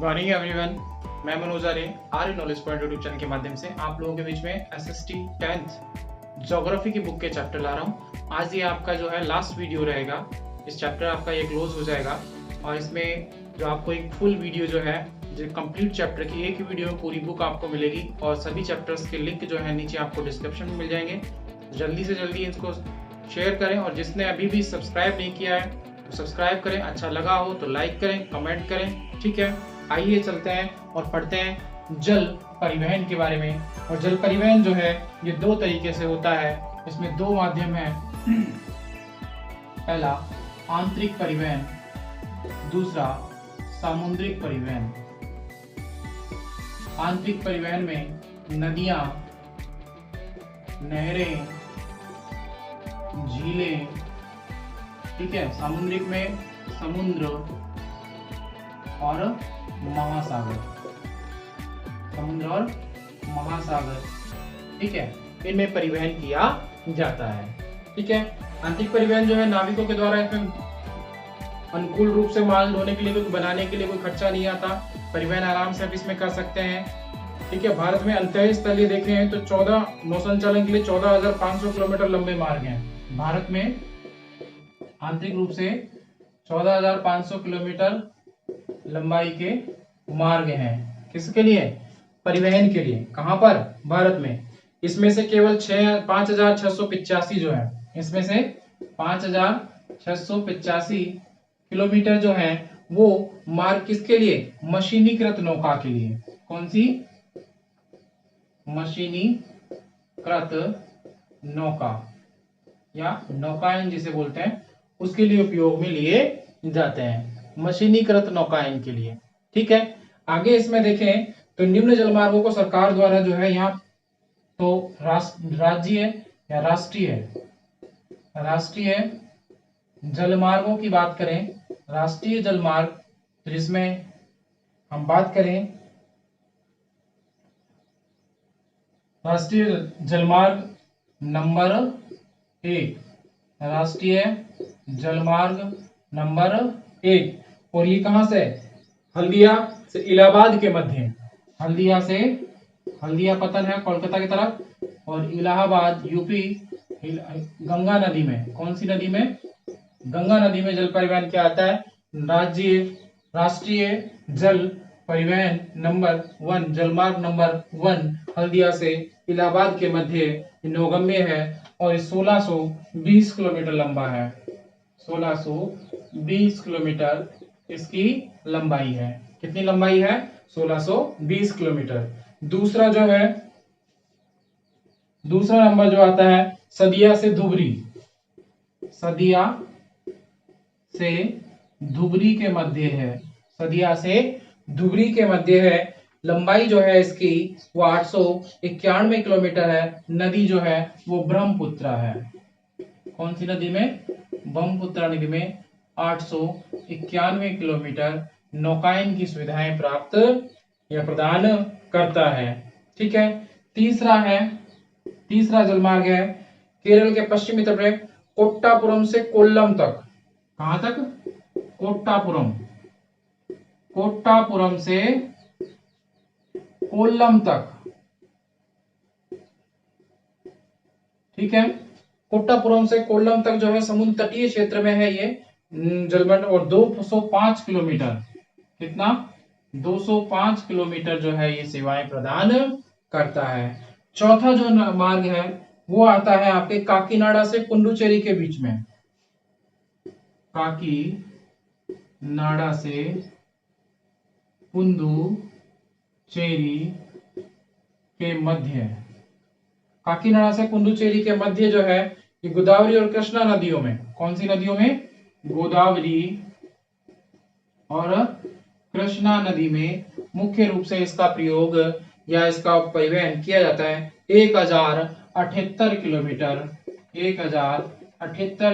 Morning everyone, मैं मनोज आर्य आर्य knowledge point YouTube channel के माध्यम से आप लोगों के बीच में एसएसटी 10th ज्योग्राफी की बुक के चैप्टर ला रहा हूँ। आज ये आपका जो है लास्ट वीडियो रहेगा। इस चैप्टर आपका ये क्लोज हो जाएगा और इसमें जो आपको एक फुल वीडियो जो है जो कंप्लीट चैप्टर की एक ही वीडियो में पूरी बुक आपको मिलेगी और सभी चैप्टर्स के लिंक जो है नीचे आपको डिस्क्रिप्शन में मिल जाएंगे। जल्दी से जल्दी इसको शेयर करें और जिसने अभी भी सब्सक्राइब नहीं किया है तो सब्सक्राइब करें। अच्छा लगा हो तो लाइक करें, कमेंट करें। ठीक है, आइए चलते हैं और पढ़ते हैं जल परिवहन के बारे में। और जल परिवहन जो है ये दो तरीके से होता है। इसमें दो माध्यम है। पहला आंतरिक परिवहन, दूसरा सामुद्रिक परिवहन। आंतरिक परिवहन में नदियां, नहरें, झीलें, ठीक है। सामुद्रिक में समुद्र और महासागर, समुद्र और महासागर, ठीक है, इनमें परिवहन किया जाता है। ठीक है, आंतरिक परिवहन जो है नाविकों के द्वारा इसमें अनुकूल रूप से माल ढोने के लिए बनाने के लिए कोई खर्चा नहीं आता। परिवहन आराम से आप इसमें कर सकते हैं। ठीक है, भारत में अंतःस्थलीय देखे हैं तो 14 नौ संचालन के लिए 14,500 किलोमीटर लंबे मार्ग हैं। भारत में आंतरिक रूप से 14,500 किलोमीटर लंबाई के मार्ग हैं। किसके लिए? परिवहन के लिए। कहां पर? भारत में। इसमें से केवल 5,685 जो है, इसमें से 5,685 किलोमीटर जो है वो मार्ग किसके लिए? मशीनीकृत नौका के लिए। कौन सी? मशीनीकृत नौका या नौकायन जिसे बोलते हैं, उसके लिए उपयोग में लिए जाते हैं। मशीनीकृत नौकायन के लिए। ठीक है, आगे इसमें देखें तो निम्न जलमार्गों को सरकार द्वारा जो है यहाँ तो राज्य या राष्ट्रीय जलमार्गों की बात करें, राष्ट्रीय जलमार्ग जिसमें हम बात करें राष्ट्रीय जलमार्ग नंबर 1, राष्ट्रीय जलमार्ग नंबर 1, और ये कहां से? हल्दिया से इलाहाबाद के मध्य। हल्दिया पतन है कोलकाता की तरफ, और इलाहाबाद यूपी गंगा नदी में। कौन सी नदी में? गंगा नदी में जल परिवहन क्या आता है? राष्ट्रीय जल परिवहन नंबर 1, जलमार्ग नंबर 1 हल्दिया से इलाहाबाद के मध्य नौगम्य है और 1620 किलोमीटर लंबा है। 1620 किलोमीटर इसकी लंबाई है। कितनी लंबाई है? 1620 किलोमीटर। दूसरा जो है, दूसरा नंबर जो आता है सदिया से धुबरी। सदिया से धुबरी के मध्य है। सदिया से धुबरी के मध्य है। लंबाई जो है इसकी वो 891 किलोमीटर है। नदी जो है वो ब्रह्मपुत्र है। कौन सी नदी में? ब्रह्मपुत्र नदी में 891 किलोमीटर नौकायन की सुविधाएं प्राप्त या प्रदान करता है। ठीक है, तीसरा जलमार्ग है केरल के पश्चिमी तट में कोट्टापुरम से कोल्लम तक। कहां तक? कोट्टापुरम से कोल्लम तक। ठीक है, कोट्टापुरम से कोल्लम तक जो है समुद्र तटीय क्षेत्र में है ये जलमंडल, और 205 किलोमीटर। कितना? 205 किलोमीटर जो है ये सेवाएं प्रदान करता है। चौथा जो मार्ग है वो आता है आपके काकीनाडा से पुडुचेरी के बीच में। काकीनाडा से पुडुचेरी के मध्य। काकीनाडा से पुडुचेरी के मध्य जो है ये गोदावरी और कृष्णा नदियों में। कौन सी नदियों में? गोदावरी और कृष्णा नदी में मुख्य रूप से इसका प्रयोग या इसका परिवहन किया जाता है। 1078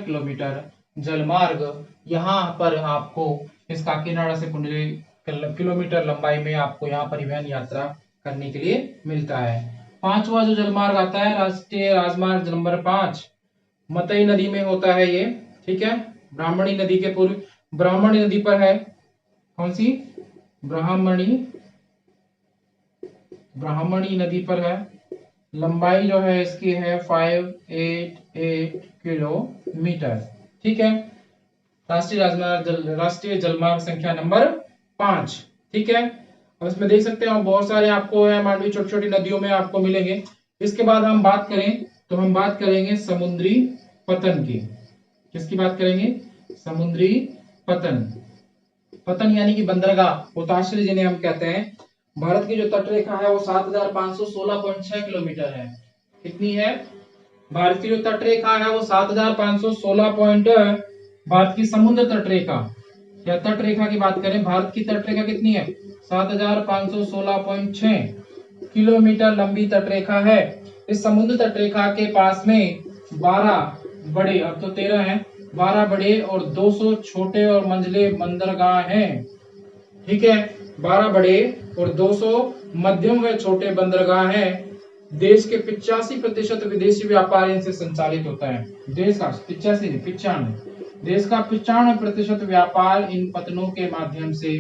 किलोमीटर जलमार्ग यहाँ पर आपको इस काकीनाडा से पुडुचेरी किलोमीटर लंबाई में आपको यहाँ परिवहन यात्रा करने के लिए मिलता है। पांचवा जो जलमार्ग आता है राष्ट्रीय राजमार्ग नंबर 5 मतई नदी में होता है ये। ठीक है, ब्राह्मणी नदी के पूर्व, ब्राह्मणी नदी पर है। कौन सी? ब्राह्मणी नदी पर है। लंबाई जो है इसकी है 588 किलोमीटर। ठीक है, राष्ट्रीय जलमार्ग संख्या नंबर 5। ठीक है, अब इसमें देख सकते हैं बहुत सारे आपको है मांडवी छोटी छोटी नदियों में आपको मिलेंगे। इसके बाद हम बात करें तो हम बात करेंगे समुद्री पतन की। किसकी बात करेंगे? समुद्री पतन। पतन यानी कि बंदरगाह, पोताश्रय जिन्हें हम कहते हैं। भारत की जो तटरेखा है वो 7516.6 किलोमीटर है। कितनी है? भारत की जो तटरेखा है वो 7516 भारत की समुद्र तटरेखा या तटरेखा की बात करें, भारत की तटरेखा कितनी है? 7516.6 किलोमीटर लंबी तटरेखा है। इस समुद्र तटरेखा के पास में 12 बड़े, अब तो 13 हैं, 12 बड़े और 200 छोटे और मंझले बंदरगाह हैं। ठीक है, 12 बड़े और 200 मध्यम व छोटे बंदरगाह हैं। देश के 85% विदेशी व्यापार इनसे संचालित होता है। देश का 95% व्यापार इन पतनों के माध्यम से।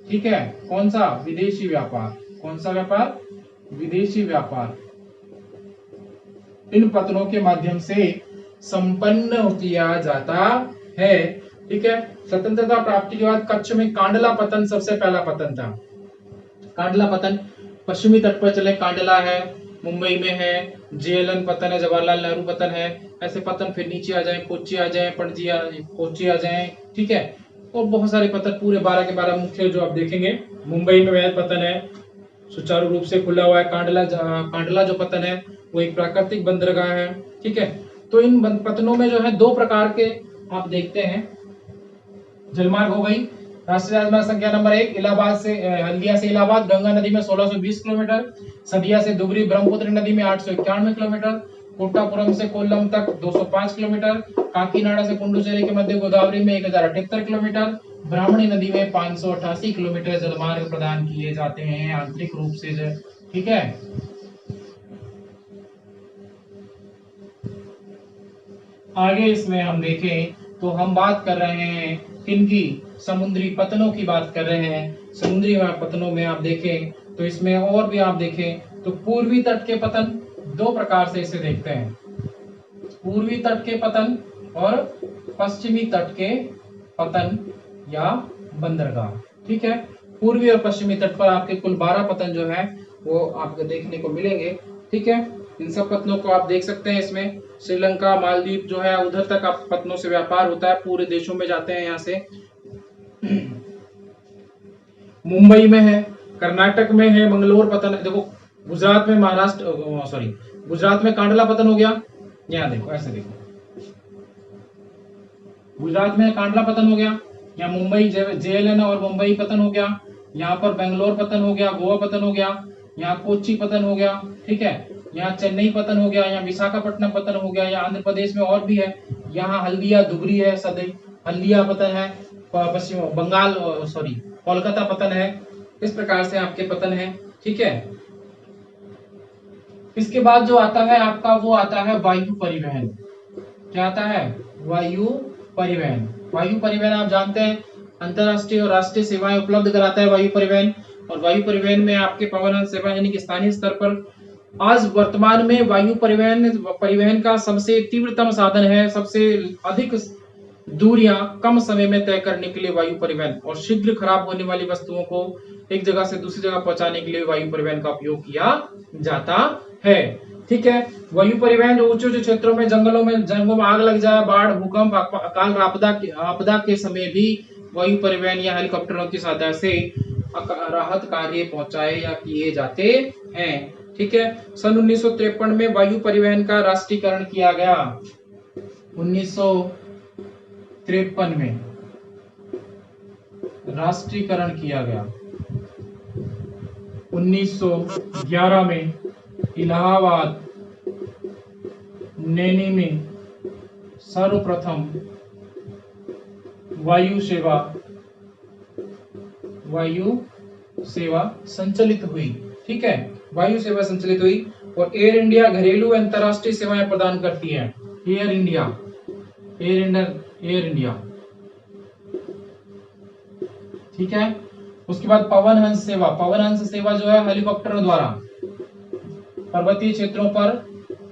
ठीक है, कौन सा? विदेशी व्यापार। कौन सा व्यापार? विदेशी व्यापार इन पतनों के माध्यम से संपन्न किया जाता है। ठीक है, स्वतंत्रता प्राप्ति के बाद कच्छ में कांडला पतन सबसे पहला पतन था। कांडला पतन पश्चिमी तट पर चले, कांडला है, मुंबई में है, जेएलएन पतन है, जवाहरलाल नेहरू पतन है। ऐसे पतन फिर नीचे आ जाए, कोच्चि आ जाए, कोच्चि आ जाए। ठीक है, और बहुत सारे पतन पूरे 12 के 12 मुख्य जो आप देखेंगे। मुंबई में वह पतन है, सुचारू रूप से खुला हुआ है। कांडला जो पतन है वो एक प्राकृतिक बंदरगाह है। ठीक है, तो इन पतनों में जो है 2 प्रकार के आप देखते हैं। जलमार्ग हो गई, राष्ट्रीय राजमार्ग संख्या नंबर 1 इलाहाबाद से हल्दिया से इलाहाबाद गंगा नदी में 1620 किलोमीटर, सदिया से दुबरी ब्रह्मपुत्र नदी में 891 किलोमीटर, कोट्टापुरम से कोल्लम तक 205 किलोमीटर, काकीनाडा से पुडुचेरी के मध्य गोदावरी में 1078 किलोमीटर, ब्राह्मणी नदी में 588 किलोमीटर जलमार्ग प्रदान किए जाते हैं आंतरिक रूप से। ठीक है, आगे इसमें हम देखें तो हम बात कर रहे हैं किनकी? समुद्री पतनों की बात कर रहे हैं। समुद्री पतनों में आप देखें तो इसमें और भी आप देखें तो पूर्वी तट के पतन 2 प्रकार से इसे देखते हैं। पूर्वी तट के पतन और पश्चिमी तट के पतन या बंदरगाह। ठीक है, पूर्वी और पश्चिमी तट पर आपके कुल 12 पतन जो है वो आपको देखने को मिलेंगे। ठीक है, इन सब पतनों को आप देख सकते हैं। इसमें श्रीलंका, मालदीव जो है उधर तक आप पतनों से व्यापार होता है, पूरे देशों में जाते हैं यहाँ से। मुंबई में है, कर्नाटक में है मंगलोर पतन। देखो गुजरात में गुजरात में कांडला पतन हो गया। यहाँ देखो, ऐसे देखो, गुजरात में कांडला पतन हो गया। यहाँ मुंबई जेएलएन और मुंबई पतन हो गया। यहाँ पर बेंगलोर पतन हो गया, गोवा पतन हो गया, यहाँ कोच्चि पतन हो गया। ठीक है, यहाँ चेन्नई पतन हो गया, यहाँ विशाखापट्टनम पतन हो गया, यहाँ आंध्र प्रदेश में और भी है। यहाँ हल्दिया दुबरी है, हल्दिया पतन है, पश्चिम बंगाल कोलकाता पतन है। इस प्रकार से आपके पतन है। ठीक है, इसके बाद जो आता है आपका वो आता है वायु परिवहन। क्या आता है? वायु परिवहन। वायु परिवहन आप जानते हैं अंतरराष्ट्रीय और राष्ट्रीय सेवाएं उपलब्ध कराता है वायु परिवहन। और वायु परिवहन में आपके परिवहन सेवा यानी कि स्थानीय स्तर पर आज वर्तमान में वायु परिवहन का सबसे तीव्रतम साधन है। सबसे अधिक दूरियां कम समय में तय करने के लिए वायु परिवहन और शीघ्र खराब होने वाली वस्तुओं को एक जगह से दूसरी जगह पहुंचाने के लिए वायु परिवहन का उपयोग किया जाता है। ठीक है, वायु परिवहन जो ऊंचे क्षेत्रों में जंगलों में आग लग जाए, बाढ़, भूकंप, अकाल आपदा के समय भी वायु परिवहन या हेलीकॉप्टरों की सहायता से राहत कार्य पहुंचाए या किए जाते हैं। ठीक है, सन 1953 में वायु परिवहन का राष्ट्रीयकरण किया गया। 1953 में राष्ट्रीयकरण किया गया। 1911 में इलाहाबाद नैनी में सर्वप्रथम वायु सेवा संचालित हुई। ठीक है, वायु सेवा संचालित हुई। और एयर इंडिया घरेलू अंतरराष्ट्रीय सेवाएं प्रदान करती है। एयर इंडिया ठीक है, उसके बाद पवन हंस सेवा। पवन हंस सेवा जो है हेलीकॉप्टरों द्वारा पर्वतीय क्षेत्रों पर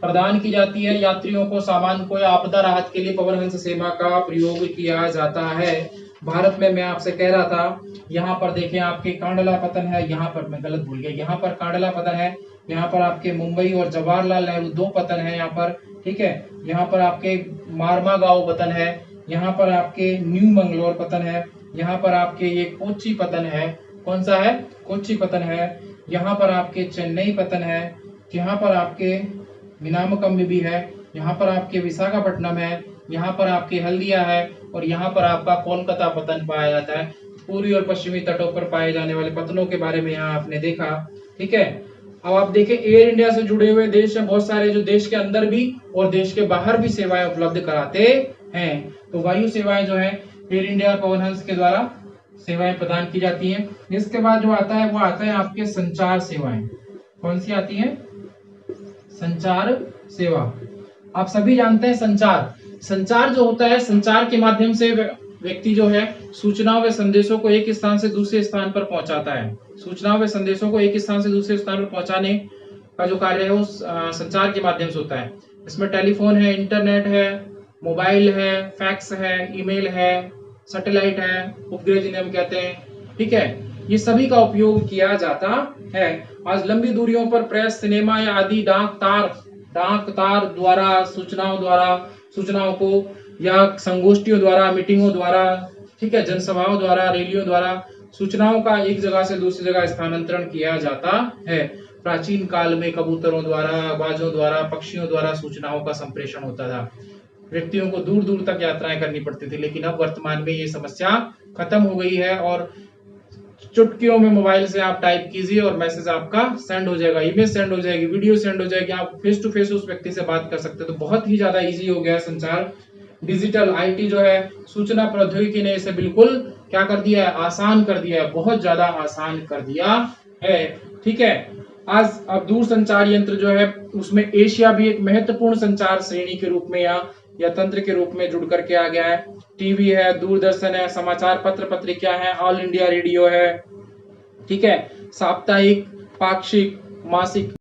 प्रदान की जाती है। यात्रियों को, सामान को या आपदा राहत के लिए पवन हंस सेवा का प्रयोग किया जाता है। भारत में मैं आपसे कह रहा था, यहाँ पर देखें आपके कांडला पतन है, यहाँ पर मैं गलत भूल गया, यहाँ पर कांडला पतन है, यहाँ पर आपके मुंबई और जवाहरलाल नेहरू 2 पतन है यहाँ पर, ठीक है। यहाँ पर आपके मारमा गांव पतन है, यहाँ पर आपके न्यू मंगलोर पतन है, यहाँ पर आपके ये कोच्चि पतन है। कौन सा है? कोच्चि पतन है। यहाँ पर आपके चेन्नई पतन है, यहाँ पर आपके मीनामकम भी है, यहाँ पर आपके विशाखापट्टनम है, यहाँ पर आपके हल्दिया है और यहाँ पर आपका कोलकाता पतन पाया जाता है। पूर्वी और पश्चिमी तटों पर पाए जाने वाले पतनों के बारे में यहाँ आपने देखा, ठीक है। अब आप देखें एयर इंडिया से जुड़े हुए देश हैं बहुत सारे, जो देश के अंदर भी और देश के बाहर भी सेवाएं उपलब्ध कराते हैं। तो वायु सेवाएं जो है एयर इंडिया और पवन हंस के द्वारा सेवाएं प्रदान की जाती हैं। इसके बाद जो आता है वो आता है आपके संचार सेवाएं। कौन सी आती है? संचार सेवा। आप सभी जानते हैं संचार जो होता है, संचार के माध्यम से व्यक्ति जो है सूचनाओं व संदेशों को एक स्थान से दूसरे स्थान पर पहुंचाता है। सूचनाओं व संदेशों को एक स्थान से दूसरे स्थान पर पहुंचाने का जो कार्य है वो संचार के माध्यम से होता है। इसमें टेलीफोन है, इंटरनेट है, मोबाइल है, फैक्स है, ईमेल है, सैटेलाइट है, उपग्रह जिन्हें हम कहते हैं, ठीक है। ये सभी का उपयोग किया जाता है। आज लंबी दूरियों पर प्रेस, सिनेमा या आदि डाक तार द्वारा सूचनाओं को या संगोष्ठियों द्वारा, मीटिंगों द्वारा, ठीक है, जनसभाओं द्वारा, रैलियों द्वारा सूचनाओं का एक जगह से दूसरी जगह स्थानांतरण किया जाता है। प्राचीन काल में कबूतरों द्वारा, बाजों द्वारा, पक्षियों द्वारा सूचनाओं का संप्रेषण होता था। व्यक्तियों को दूर दूर तक यात्राएं करनी पड़ती थी, लेकिन अब वर्तमान में ये समस्या खत्म हो गई है और चुटकियों में मोबाइल से आप टाइप कीजिए और मैसेज आपका सेंड हो जाएगा, इमेज सेंड हो जाएगी, वीडियो सेंड हो जाएगी, आप फेस टू फेस उस व्यक्ति से बात कर सकते हैं। तो बहुत ही ज्यादा इजी हो गया है संचार। डिजिटल आईटी जो है, सूचना प्रौद्योगिकी ने इसे बिल्कुल क्या कर दिया है? आसान कर दिया है, बहुत ज्यादा आसान कर दिया है, ठीक है। आज अब दूर संचार यंत्र जो है उसमें एशिया भी एक महत्वपूर्ण संचार श्रेणी के रूप में या तंत्र के रूप में जुड़ करके आ गया है। टीवी है, दूरदर्शन है, समाचार पत्र पत्रिका है, ऑल इंडिया रेडियो है, ठीक है, साप्ताहिक, पाक्षिक, मासिक